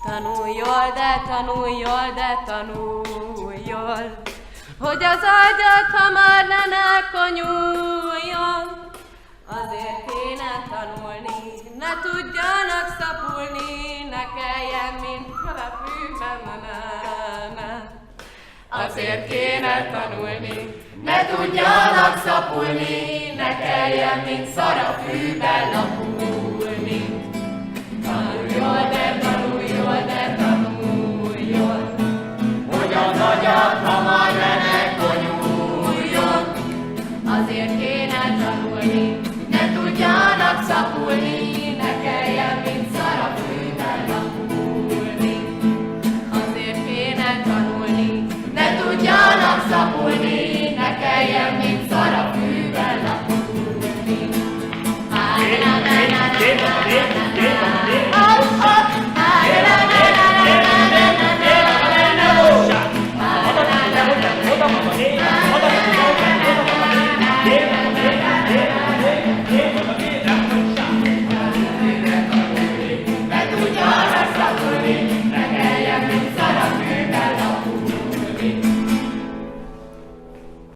Tanulj jól, de tanulj jól, hogy az ágyad hamar ne elkonyuljon. Azért kéne tanulni, ne tudjanak szapulni, ne kelljen, mint fűben. Azért kéne tanulni, Ne tudjanak szapulni, ne kelljen, mint szar a fűben lapulni. Tanulj jól, de tanulj jól, Hogy az agyad hamar ne konyuljon. azért kéne tanulni, Ne tudjanak szapulni, ne kelljen, mint